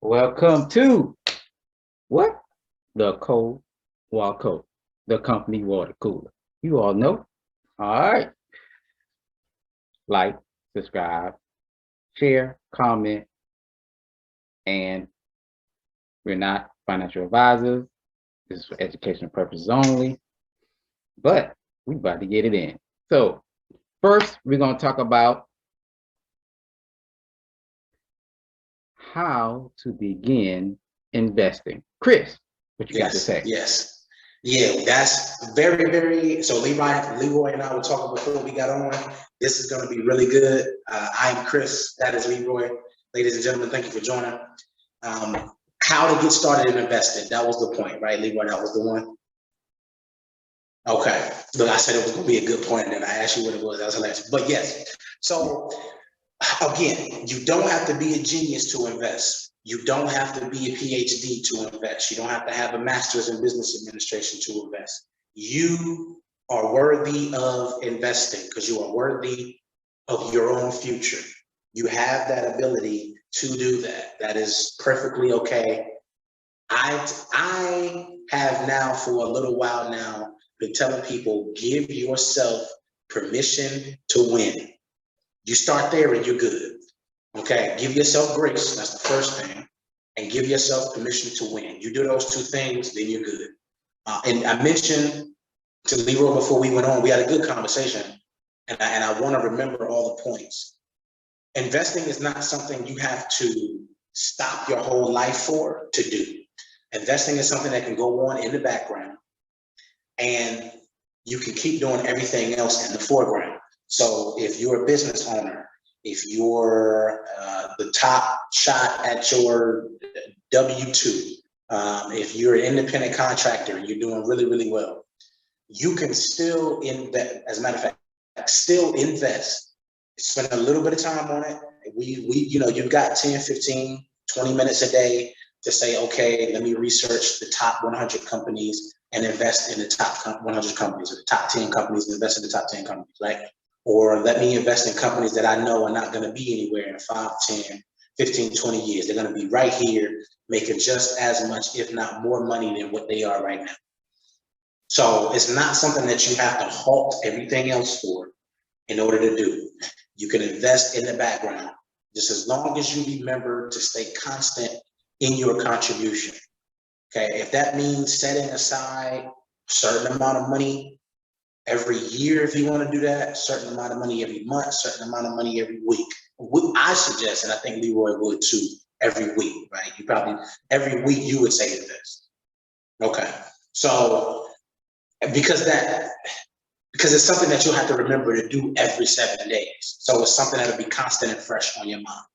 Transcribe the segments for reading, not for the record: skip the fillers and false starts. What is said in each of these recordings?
Welcome to what? The CoWaCo, the company water cooler. You all know. All right. Like, subscribe, share, comment, and we're not financial advisors. This is for educational purposes only, but we about to get it in. So first, we're going to talk about how to begin investing. Chris, what you got to say? Yes. Yeah, that's very, so Leroy and I were talking before we got on. This is going to be really good. I'm Chris, that is Leroy. Ladies and gentlemen, thank you for joining. How to get started in investing. That was the point, right, Leroy? That was the one? Okay. Look, I said it was going to be a good point, and then I asked you what it was. That was hilarious. But yes, so again, you don't have to be a genius to invest. You don't have to be a PhD to invest. You don't have to have a master's in business administration to invest. You are worthy of investing because you are worthy of your own future. You have that ability to do that. That is perfectly okay. I have now for a little while now been telling people, give yourself permission to win. You start there and you're good. Okay, give yourself grace, that's the first thing, and give yourself permission to win. You do those two things, then you're good. And I mentioned to Leroy before we went on, we had a good conversation, and I want to remember all the points. Investing is not something you have to stop your whole life for to do. Investing is something that can go on in the background, and you can keep doing everything else in the foreground. So if you're a business owner, if you're the top shot at your W-2, if you're an independent contractor and you're doing really well, you can still invest. As a matter of fact, still invest. Spend a little bit of time on it. You've got 10, 15, 20 minutes a day to say, okay, let me research the top 100 companies and invest in the top 100 companies, or the top 10 companies and invest in the top 10 companies, right? Or let me invest in companies that I know are not going to be anywhere in 5, 10, 15, 20 years. They're going to be right here making just as much, if not more money than what they are right now. So it's not something that you have to halt everything else for in order to do. You can invest in the background, just as long as you remember to stay constant in your contribution. Okay, if that means setting aside a certain amount of money every year, if you want to do that, certain amount of money every month, certain amount of money every week. I suggest, and I think Leroy would too, every week, right? You probably, every week you would say invest. Okay, so because it's something that you'll have to remember to do every 7 days. So it's something that'll be constant and fresh on your mind.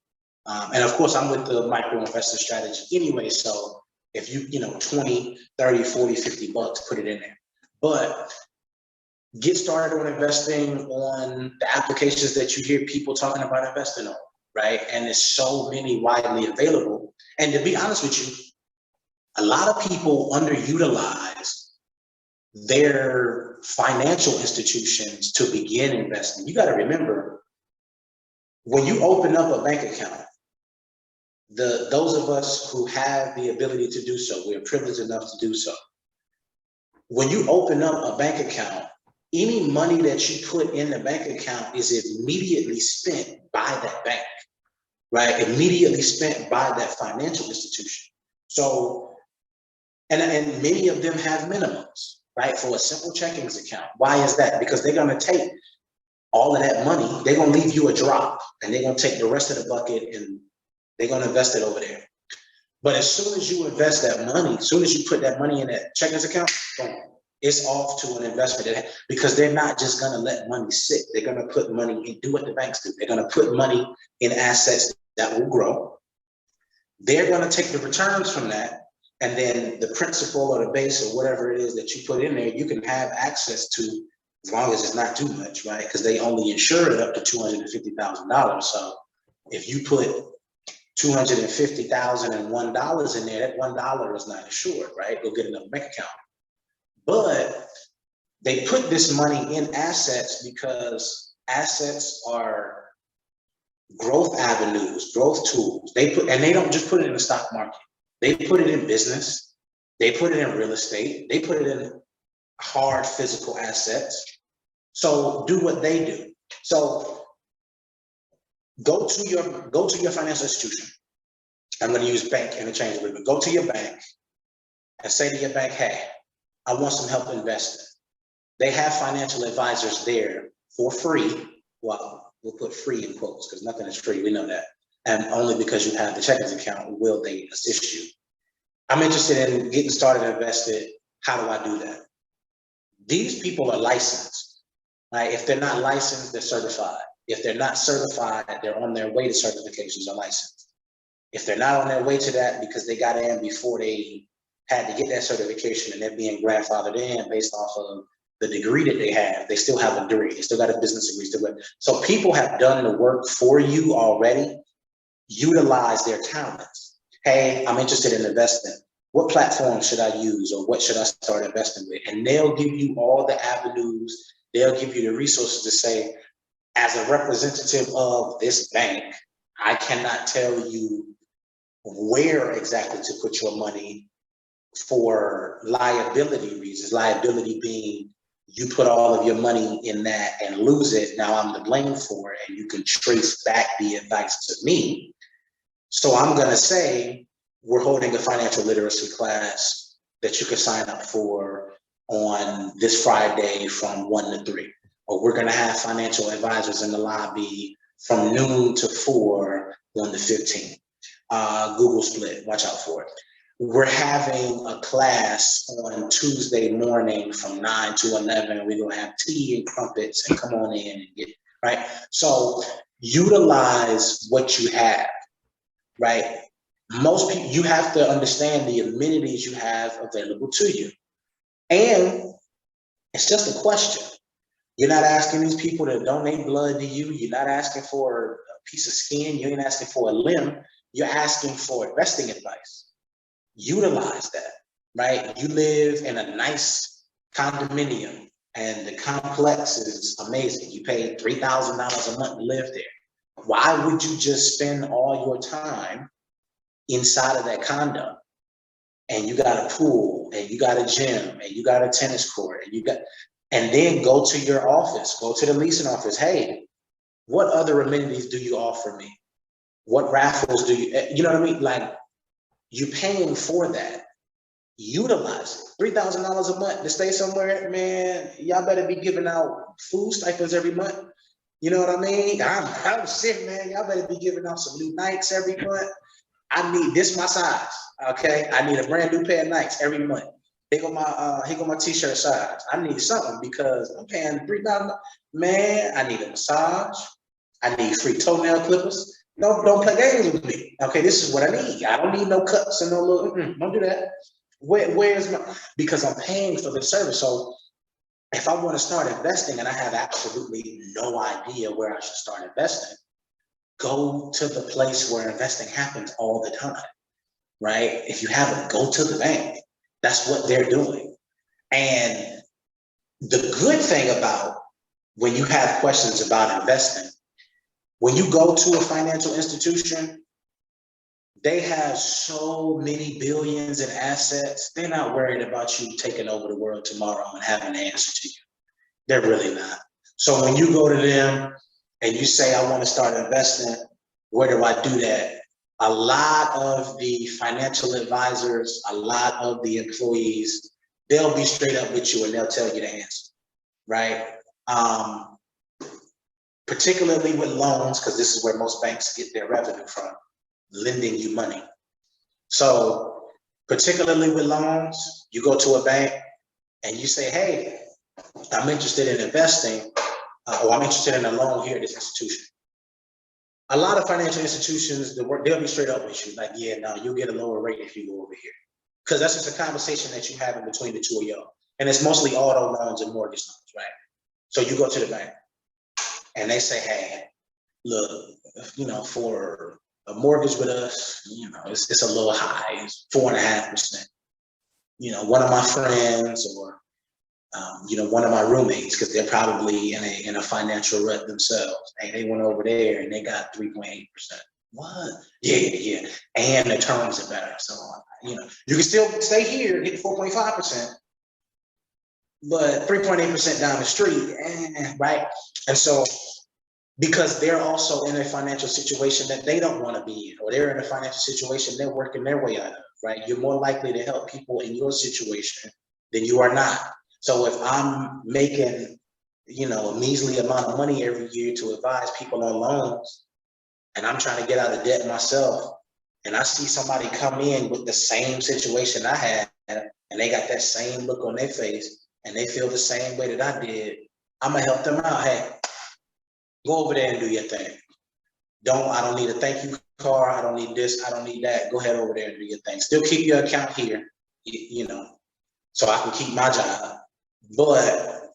And of course, I'm with the micro investor strategy anyway. So if you 20, 30, 40, 50 bucks, put it in there. But get started on investing on the applications that you hear people talking about investing on, right? And there's so many widely available. And to be honest with you, a lot of people underutilize their financial institutions to begin investing. You got to remember, when you open up a bank account, those of us who have the ability to do so, we're privileged enough to do so. When you open up a bank account, any money that you put in the bank account is immediately spent by that bank, right? Immediately spent by that financial institution. So, and many of them have minimums, right? For a simple checkings account. Why is that? Because they're going to take all of that money, they're going to leave you a drop, and they're going to take the rest of the bucket and they're going to invest it over there. But as soon as you invest that money, as soon as you put that money in that checkings account, boom, it's off to an investment, because they're not just going to let money sit. They're going to put money and do what the banks do. They're going to put money in assets that will grow. They're going to take the returns from that, and then the principal or the base or whatever it is that you put in there, you can have access to, as long as it's not too much, right? Because they only insure it up to $250,000. So if you put $250,001 in there, that $1 is not insured, right? You'll get another bank account. But they put this money in assets because assets are growth avenues, growth tools. And they don't just put it in the stock market. They put it in business. They put it in real estate. They put it in hard physical assets. So do what they do. So go to your financial institution. I'm going to use bank interchangeably, but go to your bank and say to your bank, hey, I want some help investing. They have financial advisors there for free. Well, we'll put free in quotes because nothing is free. We know that. And only because you have the checkings account will they assist you. I'm interested in getting started invested. How do I do that? These people are licensed, right? If they're not licensed, they're certified. If they're not certified, they're on their way to certifications or license. If they're not on their way to that because they got in before they had to get that certification and they're being grandfathered in based off of the degree that they have, they still have a degree, they still got a business degree. So people have done the work for you already. Utilize their talents. Hey, I'm interested in investing. What platform should I use or what should I start investing with? And they'll give you all the avenues. They'll give you the resources to say, as a representative of this bank, I cannot tell you where exactly to put your money for liability reasons. Liability being you put all of your money in that and lose it. Now I'm to blame for it, and you can trace back the advice to me. So I'm going to say we're holding a financial literacy class that you can sign up for on this Friday from 1 to 3. Or we're going to have financial advisors in the lobby from noon to 4 on the 15th. Google Split, watch out for it. We're having a class on Tuesday morning from 9 to 11. We're going to have tea and crumpets and come on in and get, right? So utilize what you have, right? Most people, you have to understand the amenities you have available to you. And it's just a question. You're not asking these people to donate blood to you. You're not asking for a piece of skin. You ain't asking for a limb. You're asking for investing advice. Utilize that, right? You live in a nice condominium and the complex is amazing. You pay $3,000 a month to live there. Why would you just spend all your time inside of that condo? And you got a pool and you got a gym and you got a tennis court and then go to your office, go to the leasing office. Hey, what other amenities do you offer me? What raffles do you know what I mean? Like, you're paying for that. Utilize it. $3,000 a month to stay somewhere, man. Y'all better be giving out food stipends every month. You know what I mean? I'm sick, man. Y'all better be giving out some new Nikes every month. I need this my size. Okay, I need a brand new pair of Nikes every month. Here go my t-shirt size. I need something because I'm paying $3,000. Man, I need a massage. I need free toenail clippers. No, don't play games with me. Okay, this is what I need. I don't need no cuts and no little. Don't do that. Where's my? Because I'm paying for the service. So if I want to start investing and I have absolutely no idea where I should start investing, go to the place where investing happens all the time, right? If you haven't, go to the bank. That's what they're doing. And the good thing about when you have questions about investing, when you go to a financial institution, they have so many billions in assets. They're not worried about you taking over the world tomorrow and having an answer to you. They're really not. So when you go to them and you say, I want to start investing, where do I do that? A lot of the financial advisors, a lot of the employees, they'll be straight up with you and they'll tell you the answer, right? Particularly with loans, because this is where most banks get their revenue from, lending you money. So particularly with loans, you go to a bank and you say, hey, I'm interested in investing, or I'm interested in a loan here at this institution. A lot of financial institutions, they'll be straight up with you, like, yeah, no, you'll get a lower rate if you go over here. Because that's just a conversation that you have in between the two of y'all. And it's mostly auto loans and mortgage loans, right? So you go to the bank and they say, hey, look, for a mortgage with us, it's a little high, it's 4.5%. One of my friends or One of my roommates, because they're probably in a financial rut themselves. And they went over there and they got 3.8%. What? Yeah. And the terms are better. So, you can still stay here and get 4.5%, but 3.8% down the street, right? And so, because they're also in a financial situation that they don't want to be in, or they're in a financial situation they're working their way out of, right? You're more likely to help people in your situation than you are not. So if I'm making, a measly amount of money every year to advise people on loans, and I'm trying to get out of debt myself, and I see somebody come in with the same situation I had, and they got that same look on their face, and they feel the same way that I did, I'm gonna help them out. Hey, go over there and do your thing. I don't need a thank you card. I don't need this. I don't need that. Go ahead over there and do your thing. Still keep your account here, so I can keep my job. But,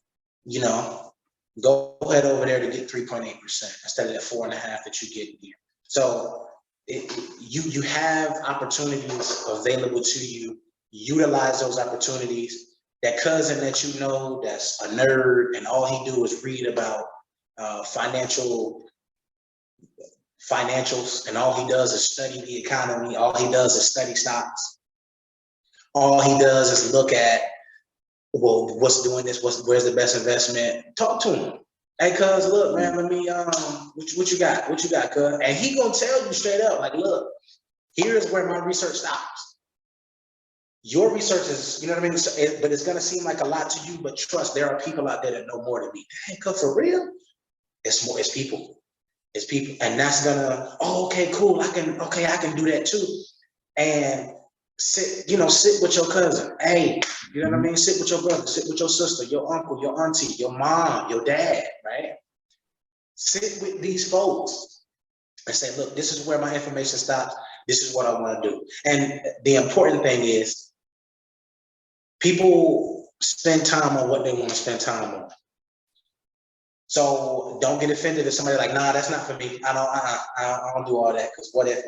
go ahead over there to get 3.8% instead of the 4.5% that you get here. So you have opportunities available to you. Utilize those opportunities. That cousin that that's a nerd and all he do is read about financials, and all he does is study the economy. All he does is study stocks. All he does is look at, well, what's doing this? Where's the best investment? Talk to him. Hey, cuz, look, man, let me, what you got? What you got, cuz? And he gonna tell you straight up, like, look, here's where my research stops. Your research is, you know what I mean? But it's gonna seem like a lot to you, but trust, there are people out there that know more than me. Hey, cuz, for real? It's people. It's people. And that's gonna, okay, cool. I can do that too. And sit with your cousin. Hey, you know what I mean? Sit with your brother, sit with your sister, your uncle, your auntie, your mom, your dad, right? Sit with these folks and say, look, this is where my information stops. This is what I want to do. And the important thing is people spend time on what they want to spend time on. So don't get offended if somebody like, nah, that's not for me. I don't do all that, because what if?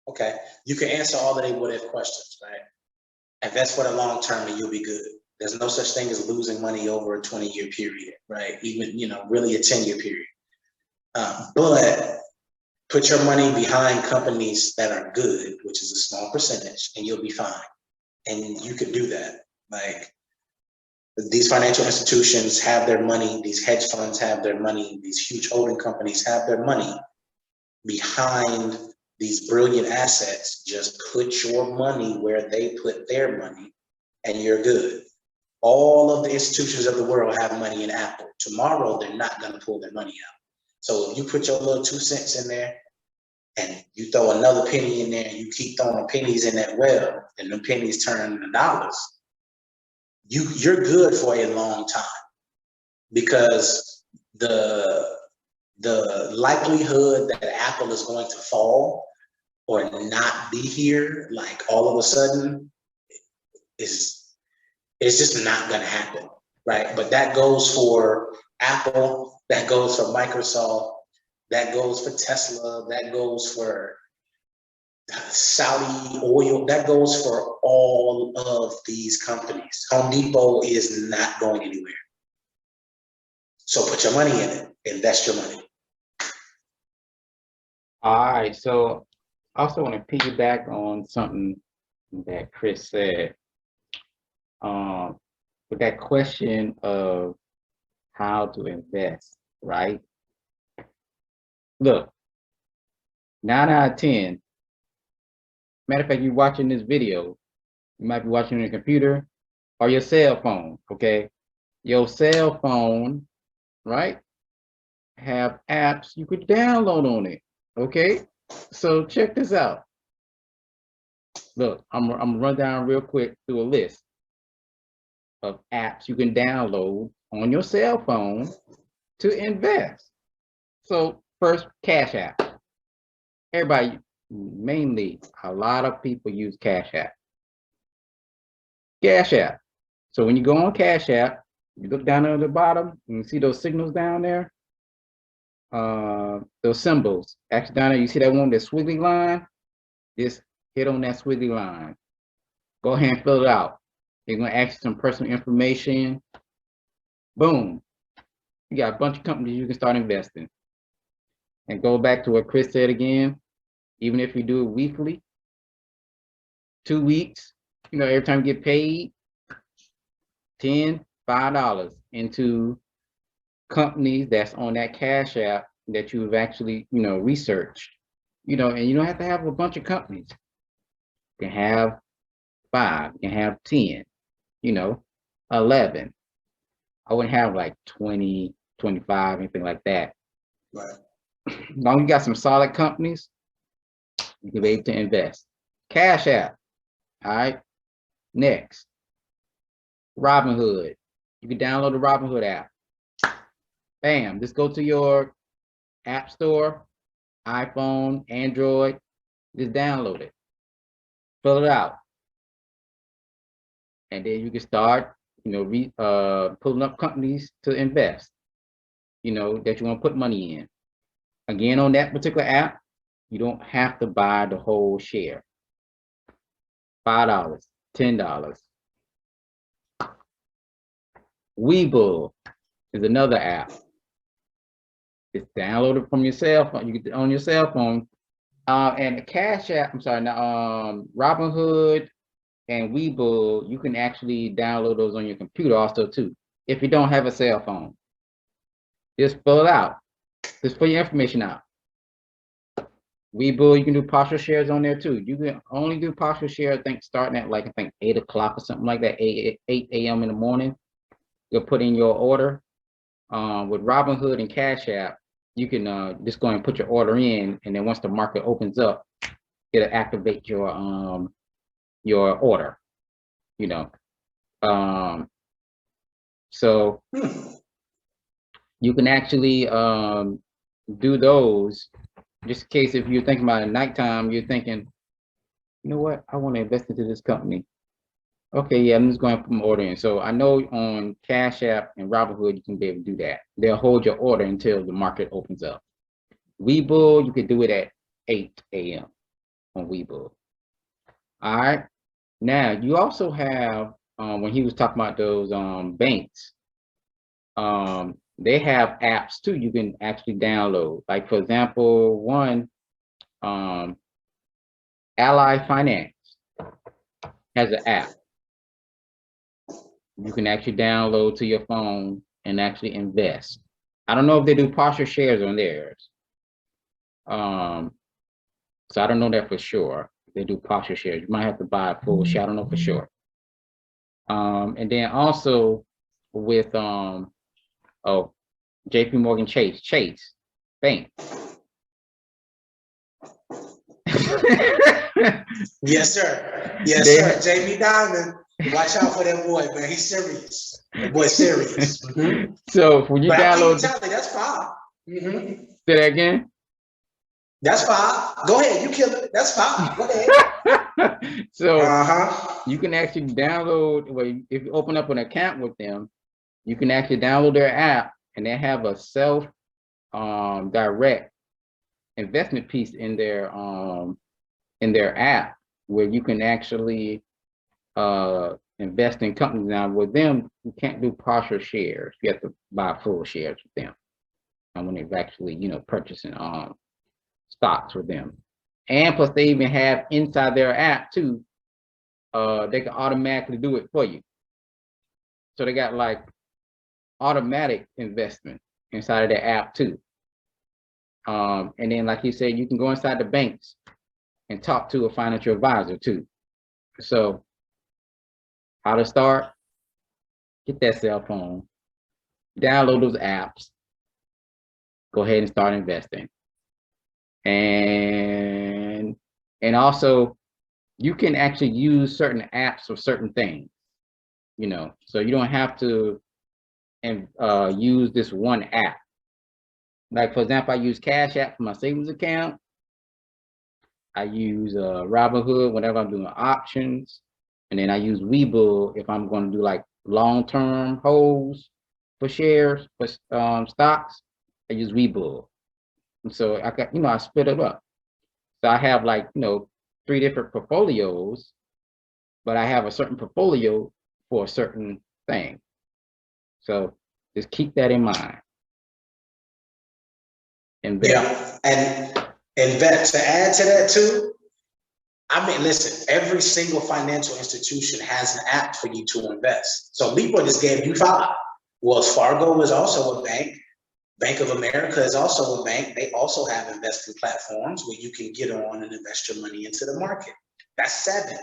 Okay, you can answer all of the what if questions, right? Invest for the long term and you'll be good. There's no such thing as losing money over a 20-year period, right? Even, really a 10-year period. But put your money behind companies that are good, which is a small percentage, and you'll be fine. And you can do that. Like, these financial institutions have their money, these hedge funds have their money, these huge holding companies have their money behind these brilliant assets. Just put your money where they put their money and you're good. All of the institutions of the world have money in Apple. Tomorrow, they're not going to pull their money out. So if you put your little 2 cents in there and you throw another penny in there and you keep throwing pennies in that well, and the pennies turn into dollars, you're good for a long time, because the likelihood that Apple is going to fall or not be here, like all of a sudden, it's just not going to happen, right? But that goes for Apple, that goes for Microsoft, that goes for Tesla, that goes for Saudi oil, that goes for all of these companies. Home Depot is not going anywhere. So put your money in it, invest your money. All right, so I also want to piggyback on something that Chris said. With that question of how to invest, right? Look, 9 out of 10. Matter of fact, you're watching this video, you might be watching on your computer or your cell phone, okay? Your cell phone, right, have apps you could download on it, okay? So check this out. Look, I'm gonna run down real quick through a list of apps you can download on your cell phone to invest. So first, Cash App. Everybody, mainly a lot of people use Cash App. Cash App. So when you go on Cash App, you look down at the bottom, and you see those signals down there, those symbols. Actually down there, you see that one, that squiggly line? Just hit on that squiggly line. Go ahead and fill it out. They're gonna ask you some personal information. Boom. You got a bunch of companies you can start investing. And go back to what Chris said again, even if you do it weekly, 2 weeks, every time you get paid, $5 into companies that's on that Cash App that you've actually, researched, and you don't have to have a bunch of companies. You can have 5, you can have 10, 11. I wouldn't have like 20, 25, anything like that. Right. As long as you got some solid companies, you can be able to invest. Cash App. All right. Next, Robinhood. You can download the Robinhood app. Bam. Just go to your app store, iPhone, Android. Just download it. Fill it out. And then you can start, pulling up companies to invest, that you want to put money in. Again, on that particular app, you don't have to buy the whole share. $5, $10. Webull is another app. It's downloaded from your cell phone. You get on your cell phone. And the Cash App, Robinhood and Webull, you can actually download those on your computer also too, if you don't have a cell phone. Just fill it out. Just fill your information out. Webull, you can do partial shares on there too. You can only do partial share, I think, starting at 8 o'clock or something like that, 8 a.m. in the morning. You'll put in your order. With Robinhood and Cash App, you can just go and put your order in, and then once the market opens up, it'll activate your order. So you can actually do those. Just in case if you're thinking about it at nighttime, you're thinking, you know what, I want to invest into this company. Okay, yeah, I'm just going to put my order in. So I know on Cash App and Robinhood, you can be able to do that. They'll hold your order until the market opens up. Webull, you could do it at 8 a.m. on Webull. All right. Now, you also have, when he was talking about those banks, they have apps too you can actually download. Like, for example, one, Ally Finance has an app. You can actually download to your phone and actually invest. I don't know if they do partial shares on theirs. So I don't know that for sure. If they do partial shares, you might have to buy a full share. I don't know for sure. And then also with JP Morgan Chase Bank. Yes, sir. Yes, sir. JB Diamond. Watch out for that boy, man. He's serious. That boy's serious. Mm-hmm. So when you download, that's fine. Mm-hmm. Say that again. That's fine. Go ahead. You kill it. That's fine. Go ahead. So you can actually download. Well, if you open up an account with them, you can actually download their app, and they have a self direct investment piece in their app where you can actually invest in companies. Now with them, you can't do partial shares. You have to buy full shares with them. And when they're actually, purchasing stocks with them. And plus they even have inside their app too, they can automatically do it for you. So they got like automatic investment inside of their app too. And then like you said, you can go inside the banks and talk to a financial advisor too. So how to start? Get that cell phone, download those apps, go ahead and start investing. And also you can actually use certain apps for certain things, so you don't have to use this one app. Like, for example, I use Cash App for my savings account. I use Robinhood whenever I'm doing options. And then I use Webull if I'm going to do like long-term holds for shares, for stocks. I use Webull. And so I got, I split it up. So I have like, 3 different portfolios, but I have a certain portfolio for a certain thing. So just keep that in mind. Invest. Yeah, and that, to add to that too, I mean, listen, every single financial institution has an app for you to invest. So Leroy just gave you 5. Wells Fargo is also a bank. Bank of America is also a bank. They also have investing platforms where you can get on and invest your money into the market. That's 7.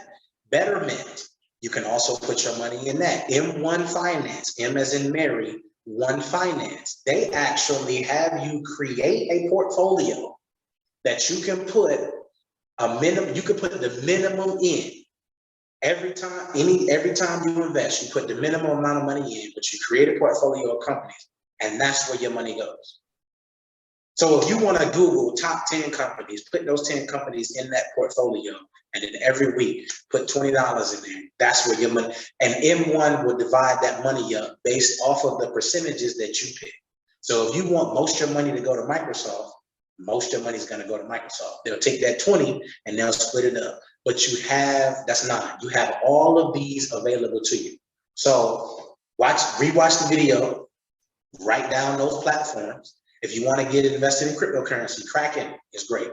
Betterment, you can also put your money in that. M1 Finance, M as in Mary, One Finance. They actually have you create a portfolio that you can put a minimum, you can put the minimum in. Every time you invest, you put the minimum amount of money in, but you create a portfolio of companies, and that's where your money goes. So if you want to Google top 10 companies, put those 10 companies in that portfolio, and then every week put $20 in there. That's where your money, and M1 will divide that money up based off of the percentages that you pick. So if you want most of your money to go to Microsoft, most of your money is going to go to Microsoft. They'll take that 20 and they'll split it up. But you have, that's 9. You have all of these available to you. So rewatch the video, write down those platforms. If you want to get invested in cryptocurrency, Kraken is great.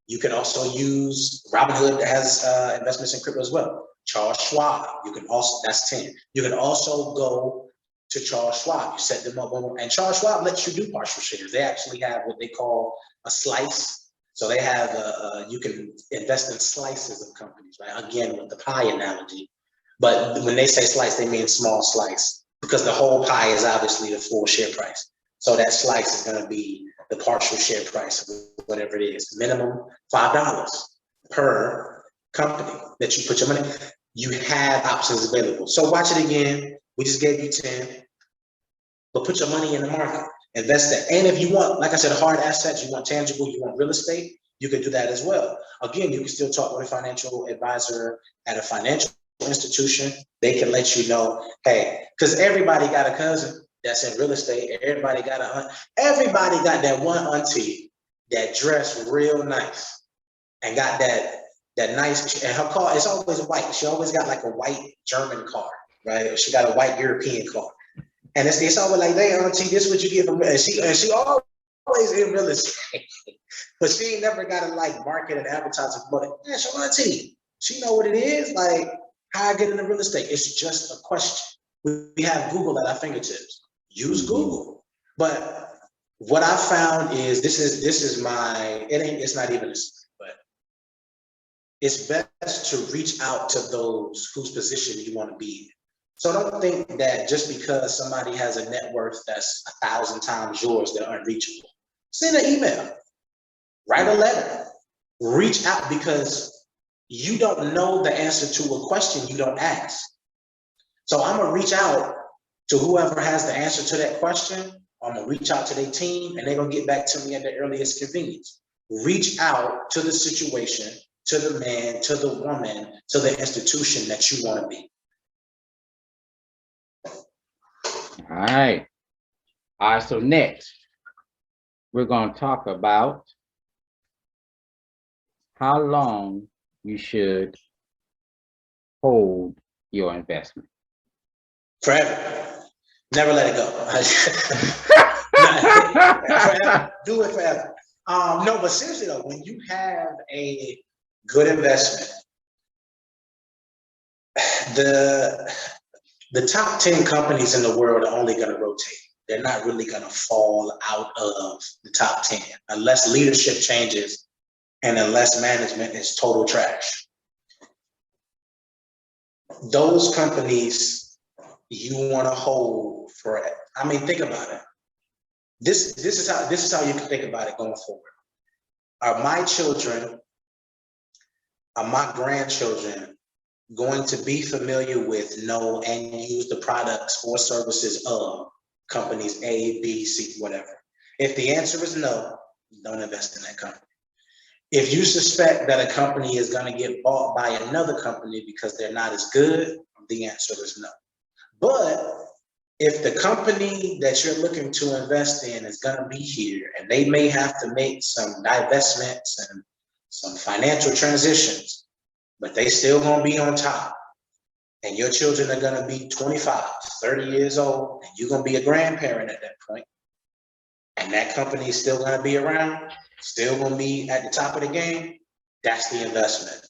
You can also use Robinhood that has investments in crypto as well. Charles Schwab, you can also, that's 10. You can also go to Charles Schwab. You set them up, and Charles Schwab lets you do partial shares. They actually have what they call a slice. So they have, you can invest in slices of companies, right? Again, with the pie analogy. But when they say slice, they mean small slice, because the whole pie is obviously the full share price. So that slice is going to be the partial share price, whatever it is. Minimum $5 per company that you put your money. You have options available. So watch it again. We just gave you 10, but put your money in the market, invest that. And if you want, like I said, hard assets, you want tangible, you want real estate, you can do that as well. Again, you can still talk with a financial advisor at a financial institution. They can let you know, hey, because everybody got a cousin that's in real estate. Everybody got that one auntie that dressed real nice and got that nice, and her car is always white. She always got like a white German car, right? Or she got a white European car. And it's always like, hey, auntie, this is what you get from, and she always in real estate. But she ain't never got to like market and advertise for it. Yeah, so auntie, she know what it is, like how I get into real estate. It's just a question. We have Google at our fingertips. Use Google. But what I found is this is my, it's not even a secret, but it's best to reach out to those whose position you want to be in. So don't think that just because somebody has a net worth that's 1,000 times yours, they're unreachable. Send an email, write a letter, reach out, because you don't know the answer to a question you don't ask. So I'm gonna reach out to whoever has the answer to that question. I'm gonna reach out to their team, and they're gonna get back to me at the earliest convenience. Reach out to the situation, to the man, to the woman, to the institution that you want to be. All right. So next, we're going to talk about how long you should hold your investment. Forever. Never let it go. Forever. Do it forever. No, but seriously though, when you have a good investment, the top 10 companies in the world are only going to rotate. They're not really going to fall out of the top 10 unless leadership changes and unless management is total trash. Those companies you want to hold for, I mean, think about it. This is how you can think about it going forward. Are my children, are my grandchildren going to be familiar with, know, and use the products or services of companies A, B, C, whatever? If the answer is no, don't invest in that company. If you suspect that a company is going to get bought by another company because they're not as good, the answer is no. But if the company that you're looking to invest in is going to be here and they may have to make some divestments and some financial transitions, but they still going to be on top, and your children are gonna be 25, 30 years old, and you're gonna be a grandparent at that point, and that company is still gonna be around, still gonna be at the top of the game, that's the investment.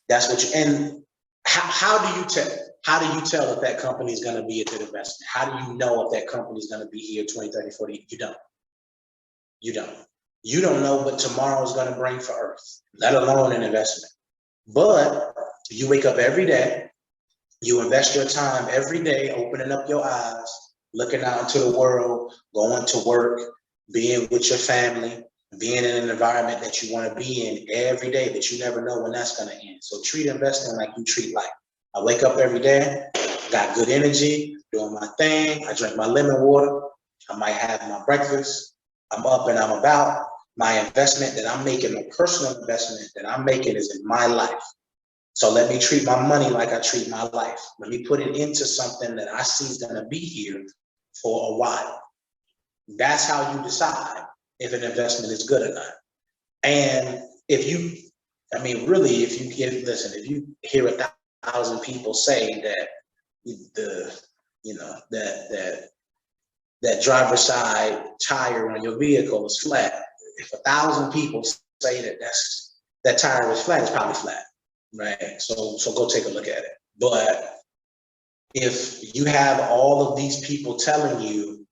That's what you, and how do you tell? How do you tell if that company is gonna be a good investment? How do you know if that company is gonna be here 20, 30, 40? You don't. You don't. You don't know what tomorrow is gonna bring for Earth, let alone an investment. But you wake up every day, you invest your time every day, opening up your eyes, looking out into the world, going to work, being with your family, being in an environment that you want to be in every day, but you never know when that's going to end. So treat investing like you treat life. I wake up every day, got good energy, doing my thing. I drink my lemon water. I might have my breakfast. I'm up and I'm about. My investment that I'm making, the personal investment that I'm making is in my life. So let me treat my money like I treat my life. Let me put it into something that I see is going to be here for a while. That's how you decide if an investment is good or not. And if you, I mean, really, if you get, listen, if you hear 1,000 people say that the, you know, that driver's side tire on your vehicle is flat, if 1,000 people say that that tire is flat, it's probably flat. Right, so go take a look at it. But if you have all of these people telling you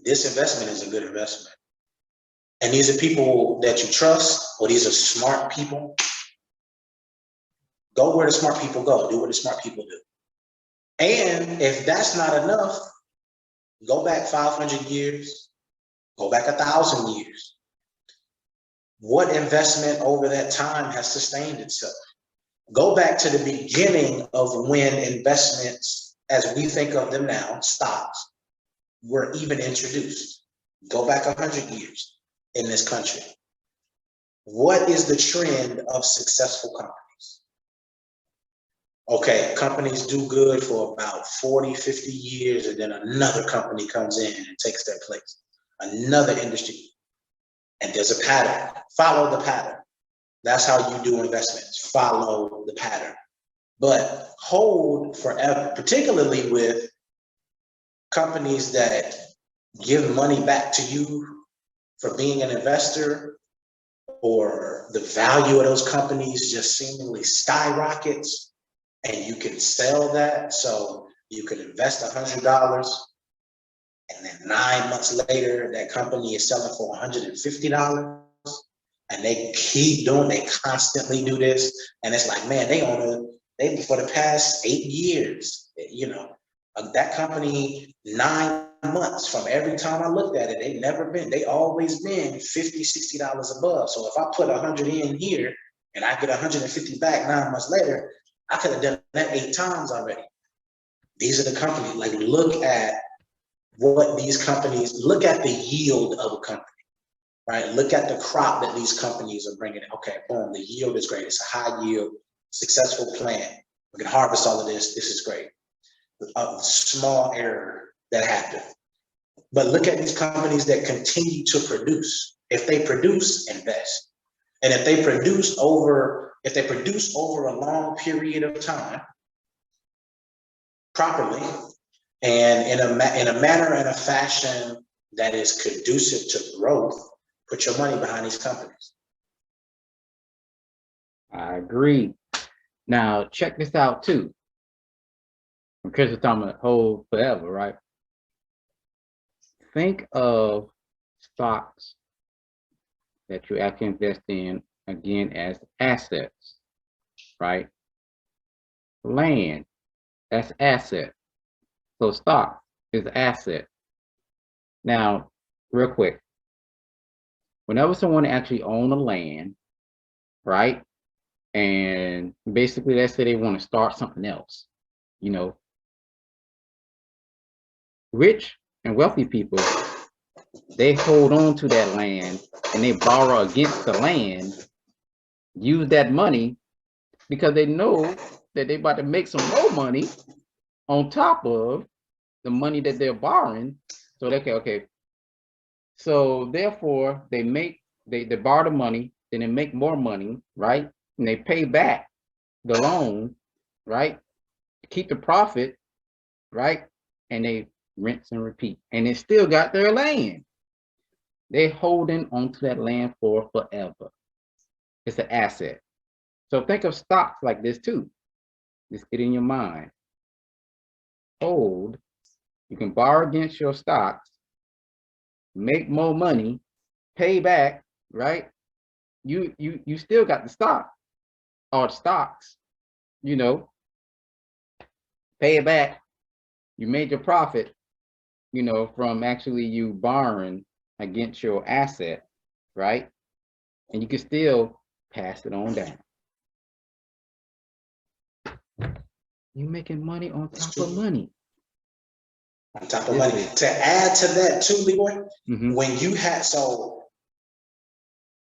this investment is a good investment, and these are people that you trust, or these are smart people, go where the smart people go, do what the smart people do. And if that's not enough, go back 500 years, go back 1,000 years. What investment over that time has sustained itself? Go back to the beginning of when investments, as we think of them now, stocks, were even introduced. Go back 100 years in this country. What is the trend of successful companies? Okay, companies do good for about 40, 50 years, and then another company comes in and takes their place. Another industry. And there's a pattern. Follow the pattern. That's how you do investments. Follow the pattern. But hold forever, particularly with companies that give money back to you for being an investor, or the value of those companies just seemingly skyrockets, and you can sell that. So you could invest $100, and then 9 months later, that company is selling for $150. And they keep doing, they constantly do this. And it's like, man, they for the past 8 years, you know, that company, 9 months from every time I looked at it, they always been $50, $60 above. So if I put 100 in here and I get 150 back 9 months later, I could have done that 8 times already. These are the companies, like, look at what these companies, look at the yield of a company. Right, look at the crop that these companies are bringing in. Okay, boom, the yield is great. It's a high yield, successful plant. We can harvest all of this. This is great. A small error that happened. But look at these companies that continue to produce. If they produce, invest. And if they produce over a long period of time, properly, and in a manner and a fashion that is conducive to growth, put your money behind these companies. I agree. Now, check this out too. Because it's talking about hold forever, right? Think of stocks that you actually invest in, again, as assets, right? Land, that's asset. So stock is asset. Now, real quick, whenever someone actually owns a land, right? And basically, let's say they want to start something else, you know, rich and wealthy people, they hold on to that land and they borrow against the land, use that money because they know that they're about to make some more money on top of the money that they're borrowing. So okay. So therefore, they borrow the money, then they make more money, right? And they pay back the loan, right? keep the profit, right? And they rinse and repeat. And they still got their land. They're holding onto that land for forever. It's an asset. So think of stocks like this too. Just get in your mind. Hold. You can borrow against your stocks, make more money, pay back, right? You still got the stock or stocks, you know, pay it back. You made your profit, you know, from actually you borrowing against your asset, right? And you can still pass it on down. You're making money on top of money. On top of money. To add to that too, Leroy, when you had, so,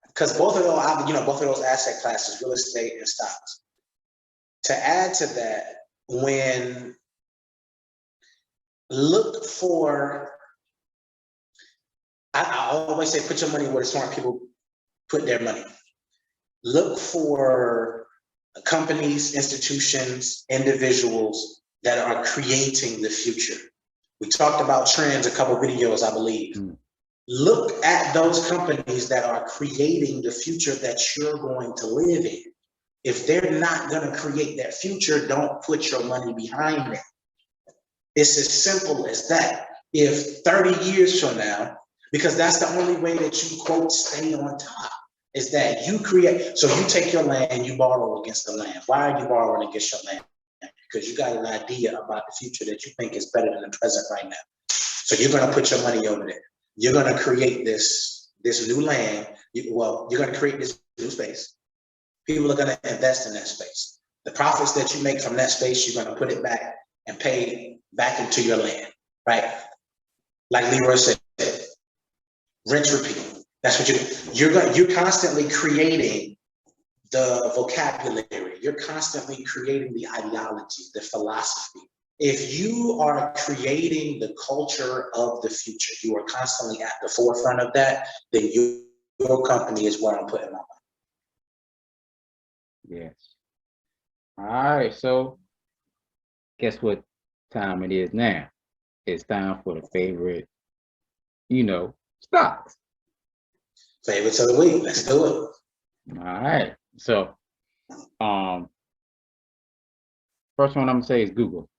because both of those, you know, both of those asset classes, real estate and stocks. To add to that, when look for, I always say, put your money where the smart people put their money. Look for companies, institutions, individuals that are creating the future. We talked about trends a couple videos, I believe. Look at those companies that are creating the future that you're going to live in. If they're not going to create that future, don't put your money behind them. It's as simple as that. If 30 years from now, because that's the only way that you, quote, stay on top, is that you create. So you take your land, you borrow against the land. Why are you borrowing against your land? Because you got an idea about the future that you think is better than the present right now. So you're going to put your money over there. You're going to create this new land. You're going to create this new space. People are going to invest in that space. The profits that you make from that space, you're going to put it back and pay back into your land, right? Like Leroy said, rinse, repeat. That's what you're constantly creating the vocabulary. You're constantly creating the ideology, the philosophy. If you are creating the culture of the future, you are constantly at the forefront of that, then your company is where I'm putting my money. Yes. All right. So guess what time it is now? It's time for the favorite, you know, stocks. Favorites of the week. Let's do it. All right. So, first one I'm gonna say is Google.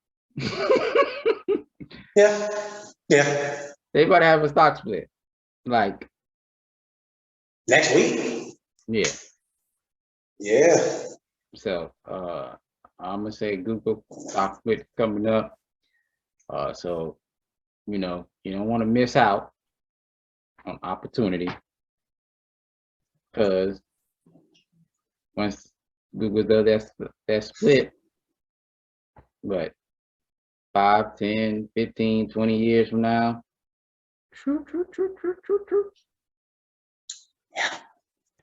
Yeah. They about to have a stock split, like next week. Yeah. So, I'm gonna say Google stock split coming up. So, you know, you don't want to miss out on opportunity, because once Google does that split, but 5, 10, 15, 20 years from now. True.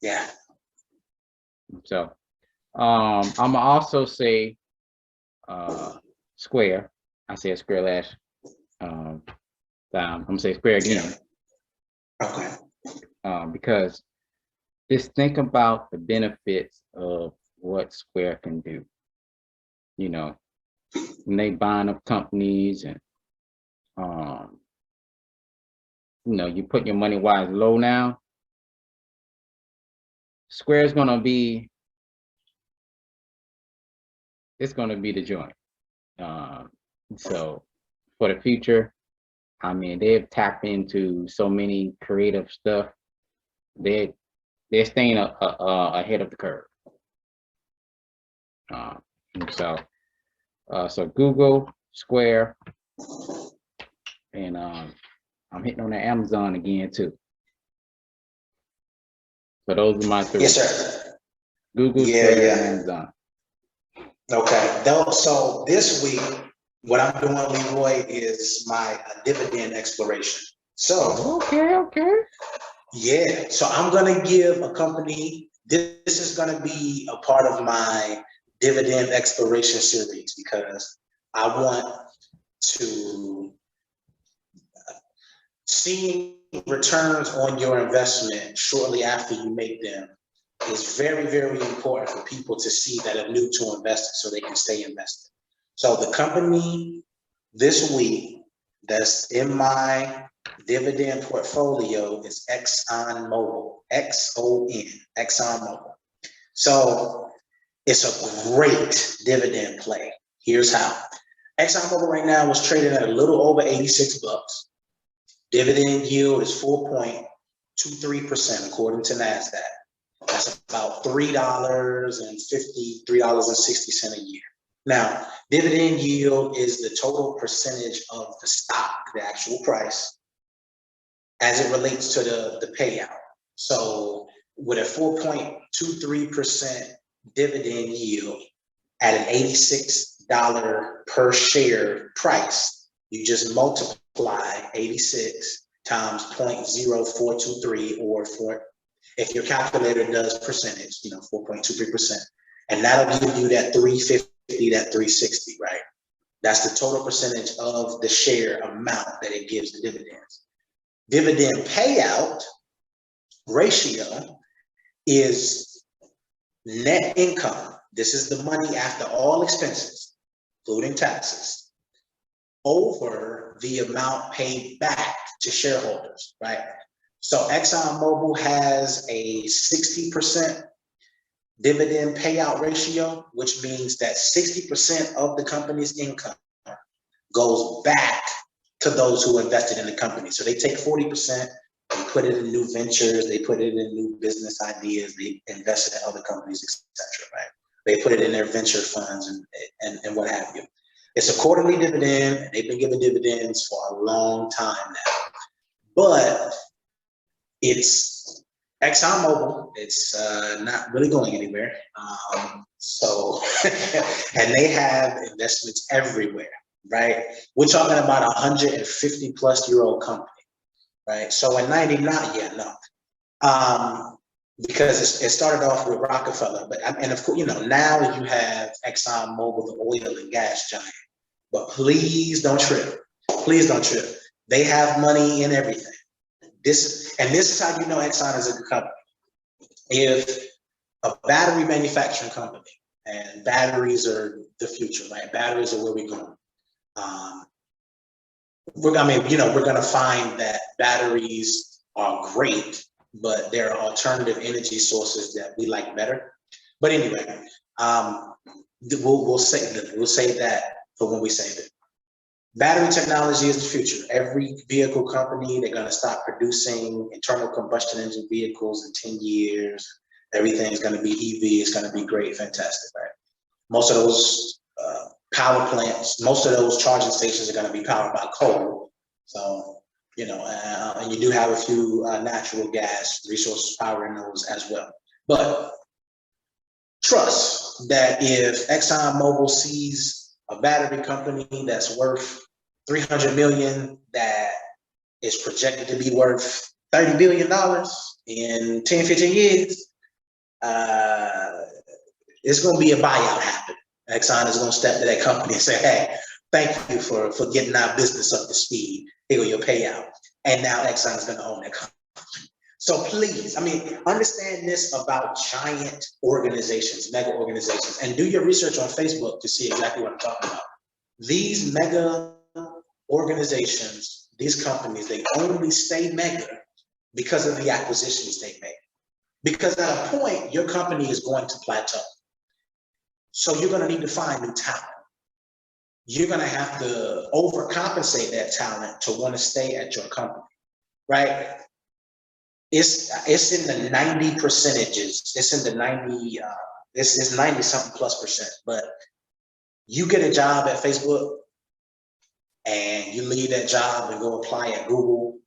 Yeah. So I'm gonna also say Square. I said Square last time. I'm gonna say Square again. Okay. Because just think about the benefits of what Square can do. You know, when they buying up companies and you know, you put your money wise low now. Square's gonna be, it's gonna be the joint. So for the future, I mean, they've tapped into so many creative stuff. They're staying ahead of the curve. So Google, Square, and I'm hitting on the Amazon again too. So those are my three. Yes, sir. Google, Square, and Amazon. Okay. So this week, what I'm doing, Leroy, is my dividend exploration. So okay. Yeah. So I'm gonna give a company. This is gonna be a part of my dividend exploration series, because I want to seeing returns on your investment shortly after you make them is very, very important for people to see that are new to investing, so they can stay invested. So the company this week that's in my dividend portfolio is ExxonMobil, X-O-N, ExxonMobil. So it's a great dividend play. Here's how. ExxonMobil right now is trading at a little over 86 bucks. Dividend yield is 4.23% according to NASDAQ. That's about $3.50, $3.60 a year. Now, dividend yield is the total percentage of the stock, the actual price, as it relates to the payout. So with a 4.23% dividend yield at an $86 per share price, you just multiply 86 times 0.0423 or if your calculator does percentage, 4.23%, and that'll give you that 350, that 360, right? That's the total percentage of the share amount that it gives the dividends. Dividend payout ratio is net income. This is the money after all expenses, including taxes, over the amount paid back to shareholders, right? So ExxonMobil has a 60% dividend payout ratio, which means that 60% of the company's income goes back to those who invested in the company. So they take 40%, they put it in new ventures, they put it in new business ideas, they invest in other companies, etc. Right? They put it in their venture funds and what have you. It's a quarterly dividend. They've been giving dividends for a long time now, but it's ExxonMobil. It's not really going anywhere. And they have investments everywhere, right? We're talking about a 150-plus-year-old company, right? So in '99, because it started off with Rockefeller, and of course, now you have ExxonMobil, the oil and gas giant. But please don't trip. Please don't trip. They have money in everything. This is how you know Exxon is a good company. If a battery manufacturing company, and batteries are the future, right? Batteries are where we're going. We're going to find that batteries are great, but there are alternative energy sources that we like better. But anyway, we'll say that for when we save it. Battery technology is the future. Every vehicle company, they're going to stop producing internal combustion engine vehicles in 10 years. Everything's going to be EV. It's going to be great, fantastic, right? Most of those power plants, most of those charging stations are going to be powered by coal. So, and you do have a few natural gas resources powering those as well. But trust that if ExxonMobil sees a battery company that's worth $300 million that is projected to be worth $30 billion in 10, 15 years, it's going to be a buyout happen. Exxon is going to step to that company and say, hey, thank you for getting our business up to speed. Here go your payout. And now Exxon is going to own that company. So please, understand this about giant organizations, mega organizations, and do your research on Facebook to see exactly what I'm talking about. These mega organizations, these companies, they only stay mega because of the acquisitions they made. Because at a point, your company is going to plateau. So you're going to need to find new talent. You're going to have to overcompensate that talent to want to stay at your company, right? It's in the 90 percentages. It's in the 90, it's 90 something plus percent. But you get a job at Facebook and you leave that job and go apply at Google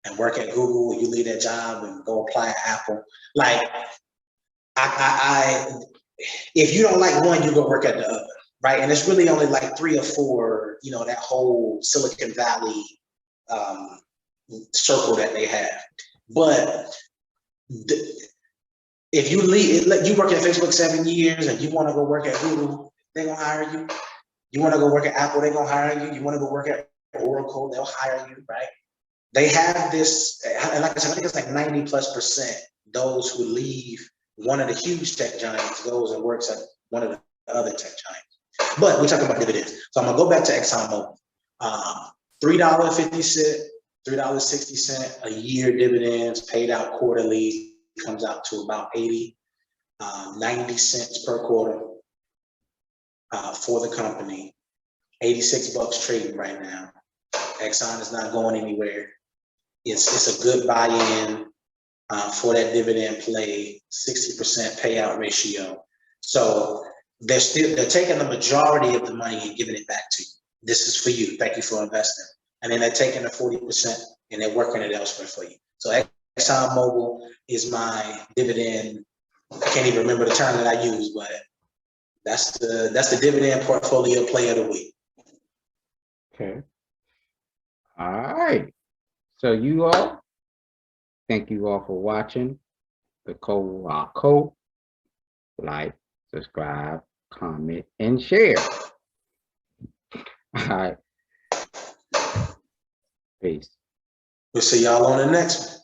and work at Google, you leave that job and go apply at Apple. Like, if you don't like one, you go work at the other, right? And it's really only like 3 or 4, that whole Silicon Valley circle that they have. But if you work at Facebook 7 years and you want to go work at Google, they're going to hire you. You want to go work at Apple, they're going to hire you. You want to go work at Oracle, they'll hire you, right? They have this, and like I said, I think it's like 90+% those who leave one of the huge tech giants goes and works at one of the other tech giants. But we're talking about dividends. So I'm gonna go back to ExxonMobil. $3.50, $3.60 a year dividends paid out quarterly comes out to about 90 cents per quarter for the company. 86 bucks trading right now. Exxon is not going anywhere. It's a good buy-in for that dividend play, 60% payout ratio. So they're taking the majority of the money and giving it back to you. This is for you. Thank you for investing. And then they're taking the 40% and they're working it elsewhere for you. So ExxonMobil is my dividend. I can't even remember the term that I use, but that's the dividend portfolio play of the week. Okay. All right. So you all, thank you all for watching the CoWaCo. Like, subscribe, comment, and share. All right. Peace. We'll see y'all on the next one.